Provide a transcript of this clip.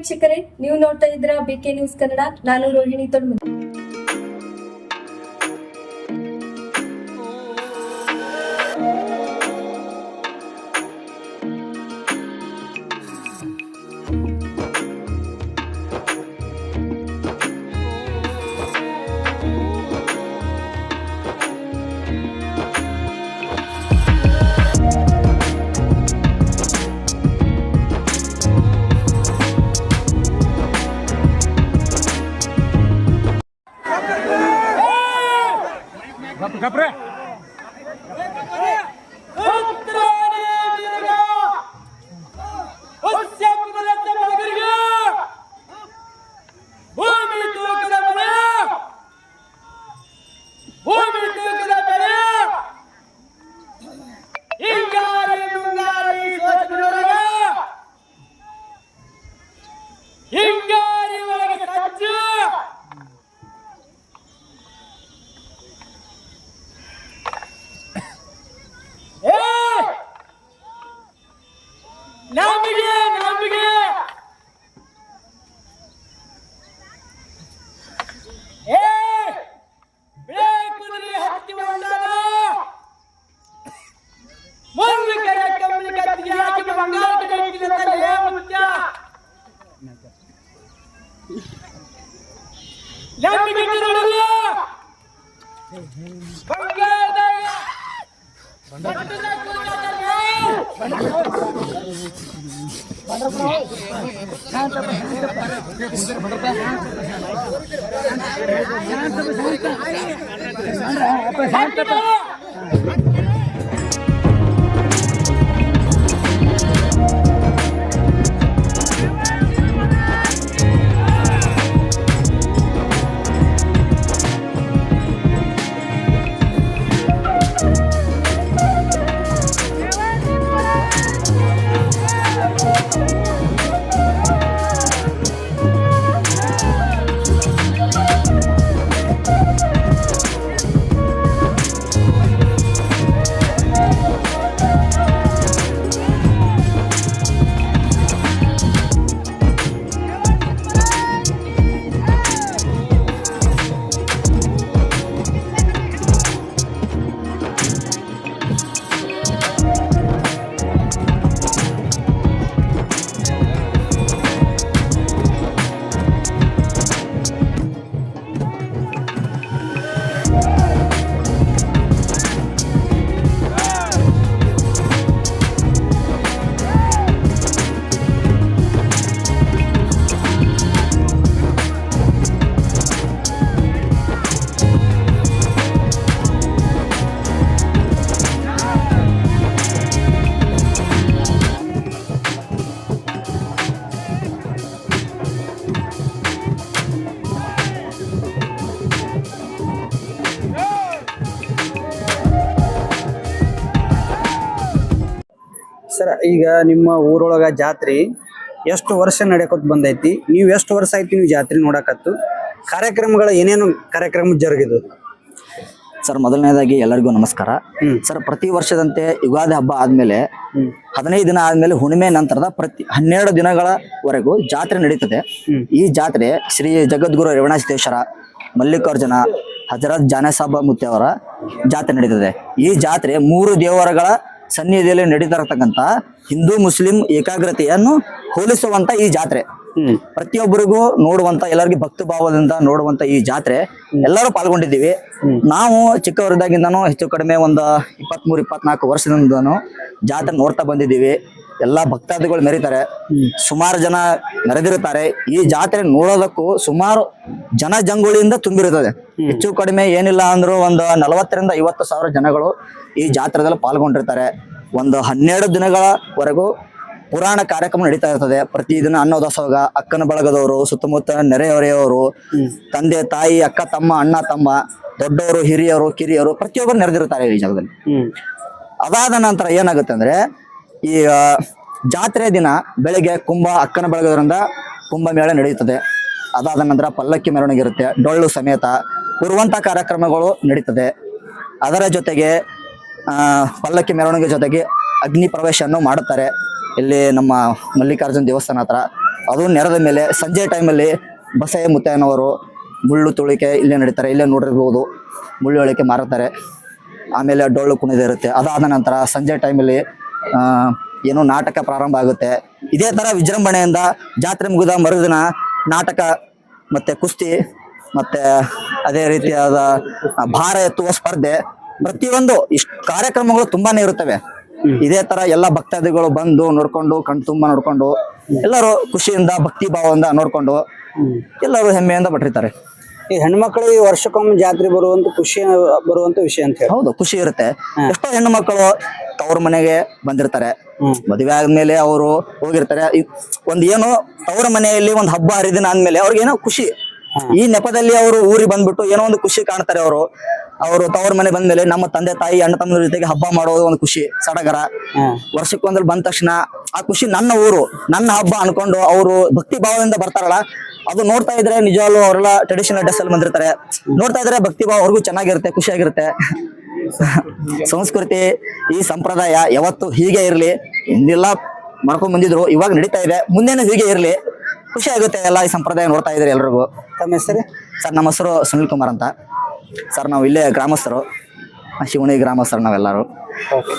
ವೀಕ್ಷಕರೇ, ನೀವು ನೋಡ್ತಾ ಇದ್ರ ಬಿಕೆ ನ್ಯೂಸ್ ಕನ್ನಡ. ನಾನು ರೋಹಿಣಿ ತೊಡ್ಮನಿ. Capre! ಸರ್, ಈಗ ನಿಮ್ಮ ಊರೊಳಗ ಜಾತ್ರೆ ಎಷ್ಟು ವರ್ಷ ನಡೆಯಕೋತ ಬಂದೈತಿ? ನೀವು ಎಷ್ಟು ವರ್ಷ ಆಯ್ತು ನೀವು ಜಾತ್ರೆ ನೋಡಕತ್ತು? ಕಾರ್ಯಕ್ರಮಗಳು ಏನೇನು ಕಾರ್ಯಕ್ರಮ ಜರುಗಿದು? ಸರ್, ಮೊದಲನೇದಾಗಿ ಎಲ್ಲರಿಗೂ ನಮಸ್ಕಾರ. ಸರ್, ಪ್ರತಿ ವರ್ಷದಂತೆ ಯುಗಾದಿ ಹಬ್ಬ ಆದ್ಮೇಲೆ 15 ದಿನ ಆದ್ಮೇಲೆ ಹುಣ್ಣಿಮೆ ನಂತರದ ಪ್ರತಿ 12 ದಿನಗಳವರೆಗೂ ಜಾತ್ರೆ ನಡೀತದೆ. ಈ ಜಾತ್ರೆ ಶ್ರೀ ಜಗದ್ಗುರು ರೇವಣಸಿದ್ದೇಶ್ವರ ಮಲ್ಲಿಕಾರ್ಜುನ ಹಜರತ್ ಜಾನಸಾಬ ಮುತ್ತೆಯವರ ಜಾತ್ರೆ ನಡೀತದೆ. ಈ ಜಾತ್ರೆ 3 ದೇವರುಗಳ ಸನ್ನಿಧಿಯಲ್ಲಿ ನಡೀತಿರತಕ್ಕಂತ ಹಿಂದೂ ಮುಸ್ಲಿಂ ಏಕಾಗ್ರತೆಯನ್ನು ಹೋಲಿಸುವಂತ ಈ ಜಾತ್ರೆ ಪ್ರತಿಯೊಬ್ಬರಿಗೂ ನೋಡುವಂತ, ಎಲ್ಲರಿಗೂ ಭಕ್ತಿ ಭಾವದಿಂದ ನೋಡುವಂತ ಈ ಜಾತ್ರೆ ಎಲ್ಲರೂ ಪಾಲ್ಗೊಂಡಿದ್ದೀವಿ. ನಾವು ಚಿಕ್ಕವರಿದ್ದಾಗಿಂದನೂ ಹೆಚ್ಚು ಕಡಿಮೆ ಒಂದು 23-24 ವರ್ಷದಿಂದನೂ ಜಾತ್ರೆ ನೋಡ್ತಾ ಬಂದಿದ್ದೀವಿ. ಎಲ್ಲಾ ಭಕ್ತಾದಿಗಳು ಮೆರೀತಾರೆ, ಸುಮಾರು ಜನ ಮೆರೆದಿರುತ್ತಾರೆ. ಈ ಜಾತ್ರೆ ನೋಡೋದಕ್ಕೂ ಸುಮಾರು ಜನ ಜಂಗುಳಿಯಿಂದ ತುಂಬಿರುತ್ತದೆ. ಹೆಚ್ಚು ಕಡಿಮೆ ಏನಿಲ್ಲ ಅಂದ್ರೂ ಒಂದು 40,000-50,000 ಸಾವಿರ ಜನಗಳು ಈ ಜಾತ್ರೆದಲ್ಲಿ ಪಾಲ್ಗೊಂಡಿರ್ತಾರೆ. ಒಂದು 12 ದಿನಗಳವರೆಗೂ ಪುರಾಣ ಕಾರ್ಯಕ್ರಮ ನಡೀತಾ ಇರ್ತದೆ. ಪ್ರತಿದಿನ ಅನ್ನೋದಾಸೋಹ, ಅಕ್ಕನ ಬಳಗದವರು, ಸುತ್ತಮುತ್ತ ನೆರೆಹೊರೆಯವರು, ತಂದೆ ತಾಯಿ, ಅಕ್ಕ ತಮ್ಮ, ಅಣ್ಣ ತಮ್ಮ, ದೊಡ್ಡವರು, ಹಿರಿಯರು, ಕಿರಿಯರು ಪ್ರತಿಯೊಬ್ಬರು ನೆರೆದಿರ್ತಾರೆ ಈ ಜಾಗದಲ್ಲಿ. ಅದಾದ ನಂತರ ಏನಾಗುತ್ತೆ ಅಂದ್ರೆ, ಈ ಜಾತ್ರೆ ದಿನ ಬೆಳಿಗ್ಗೆ ಕುಂಭ, ಅಕ್ಕನ ಬಳಗದವರಿಂದ ಕುಂಭ ಮೇಳ ನಡೆಯುತ್ತದೆ. ಅದಾದ ನಂತರ ಪಲ್ಲಕ್ಕಿ ಮೆರವಣಿಗೆ ಇರುತ್ತೆ, ಡೊಳ್ಳು ಸಮೇತ ಪುರುವಂತ ಕಾರ್ಯಕ್ರಮಗಳು ನಡೀತದೆ. ಅದರ ಜೊತೆಗೆ ಪಲ್ಲಕ್ಕಿ ಮೆರವಣಿಗೆ ಜೊತೆಗೆ ಅಗ್ನಿ ಪ್ರವೇಶವನ್ನು ಮಾಡುತ್ತಾರೆ ಇಲ್ಲಿ ನಮ್ಮ ಮಲ್ಲಿಕಾರ್ಜುನ ದೇವಸ್ಥಾನ ಹತ್ರ. ಅದು ನೆರದ ಮೇಲೆ ಸಂಜೆ ಟೈಮಲ್ಲಿ ಬಸಯ್ಯ ಮುತ್ತಯ್ಯನವರು ಮುಳ್ಳು ತುಳಿಕೆ ಇಲ್ಲೇ ನಡೀತಾರೆ, ಇಲ್ಲೇ ನೋಡಿರ್ಬೋದು, ಮುಳ್ಳು ಹೊಳಿಕೆ ಮಾರುತ್ತಾರೆ. ಆಮೇಲೆ ಡೊಳ್ಳು ಕುಣಿತ ಇರುತ್ತೆ. ಅದಾದ ನಂತರ ಸಂಜೆ ಟೈಮಲ್ಲಿ ಏನೋ ನಾಟಕ ಪ್ರಾರಂಭ ಆಗುತ್ತೆ. ಇದೇ ಥರ ವಿಜೃಂಭಣೆಯಿಂದ ಜಾತ್ರೆ ಮುಗಿದ ಮರುದಿನ ನಾಟಕ ಮತ್ತು ಕುಸ್ತಿ ಮತ್ತು ಅದೇ ರೀತಿಯಾದ ಭಾರ ಎತ್ತುವ ಸ್ಪರ್ಧೆ, ಪ್ರತಿಯೊಂದು ಇಷ್ಟು ಕಾರ್ಯಕ್ರಮಗಳು ತುಂಬಾನೇ ಇರುತ್ತವೆ. ಇದೇ ತರ ಎಲ್ಲ ಭಕ್ತಾದಿಗಳು ಬಂದು ನೋಡ್ಕೊಂಡು ಕಣ್ತುಂಬ ನೋಡ್ಕೊಂಡು ಎಲ್ಲರೂ ಖುಷಿಯಿಂದ ಭಕ್ತಿ ಭಾವದಿಂದ ನೋಡ್ಕೊಂಡು ಎಲ್ಲರೂ ಹೆಮ್ಮೆಯಿಂದ ಬಟ್ಟಿರ್ತಾರೆ. ಈ ಹೆಣ್ಮಕ್ಳಿಗೆ ವರ್ಷಕ್ಕೊಮ್ಮೆ ಜಾತ್ರೆ ಬರುವಂತ ವಿಷಯ ಅಂತ ಹೇಳಿ. ಹೌದು, ಖುಷಿ ಇರುತ್ತೆ. ಎಷ್ಟೋ ಹೆಣ್ಣು ಮಕ್ಕಳು ತವ್ರ ಮನೆಗೆ ಬಂದಿರ್ತಾರೆ, ಮದುವೆ ಆದ್ಮೇಲೆ ಅವರು ಹೋಗಿರ್ತಾರೆ. ಒಂದ್ ಏನು ತವ್ರ ಮನೆಯಲ್ಲಿ ಒಂದು ಹಬ್ಬ ಹರಿದಿನ ಆದ್ಮೇಲೆ ಅವ್ರಿಗೆ ಏನೋ ಖುಷಿ. ಈ ನೆಪದಲ್ಲಿ ಅವರು ಊರಿಗೆ ಬಂದ್ಬಿಟ್ಟು ಏನೋ ಒಂದು ಖುಷಿ ಕಾಣ್ತಾರೆ. ಅವರು ತವ್ರ ಮನೆ ಬಂದ್ಮೇಲೆ ನಮ್ಮ ತಂದೆ ತಾಯಿ ಅಣ್ಣ ತಮ್ಮನ ಜೊತೆಗೆ ಹಬ್ಬ ಮಾಡೋದು ಒಂದು ಖುಷಿ, ಸಡಗರ. ವರ್ಷಕ್ಕೊಂದಲ್ಲಿ ಬಂದ ತಕ್ಷಣ ಆ ಖುಷಿ ನನ್ನ ಊರು, ನನ್ನ ಹಬ್ಬ ಅನ್ಕೊಂಡು ಅವರು ಭಕ್ತಿ ಭಾವದಿಂದ ಬರ್ತಾರಲ್ಲ, ಅದು ನೋಡ್ತಾ ಇದ್ರೆ ನಿಜವಾಗ್ಲೂ ಅವರೆಲ್ಲ ಟ್ರೆಡಿಷನಲ್ ಡ್ರೆಸ್ ಅಲ್ಲಿ ಬಂದಿರ್ತಾರೆ. ನೋಡ್ತಾ ಇದ್ರೆ ಭಕ್ತಿ ಭಾವ ಅವ್ರಿಗೂ ಚೆನ್ನಾಗಿರುತ್ತೆ, ಖುಷಿಯಾಗಿರುತ್ತೆ. ಸಂಸ್ಕೃತಿ ಈ ಸಂಪ್ರದಾಯ ಯಾವತ್ತು ಹೀಗೆ ಇರ್ಲಿ. ಹಿಂದೆಲ್ಲ ಮಾಡ್ಕೊಂಡ್ ಬಂದಿದ್ರು, ಇವಾಗ ನಡೀತಾ ಇದೆ, ಮುಂದೇನು ಹೀಗೆ ಇರ್ಲಿ. ಖುಷಿ ಆಗುತ್ತೆ ಎಲ್ಲ ಈ ಸಂಪ್ರದಾಯ ನೋಡ್ತಾ ಇದ್ರೆ ಎಲ್ರಿಗೂ. ತಮ್ಮ ಹೆಸರು? ಸರ್, ನಮ್ಮ ಹೆಸರು ಸುನಿಲ್ ಕುಮಾರ್ ಅಂತ. ಸರ್, ನಾವು ಇಲ್ಲೇ ಗ್ರಾಮಸ್ಥರು, ಶಿವಣಿ ಗ್ರಾಮಸ್ಥರು ನಾವೆಲ್ಲರೂ. ಓಕೆ.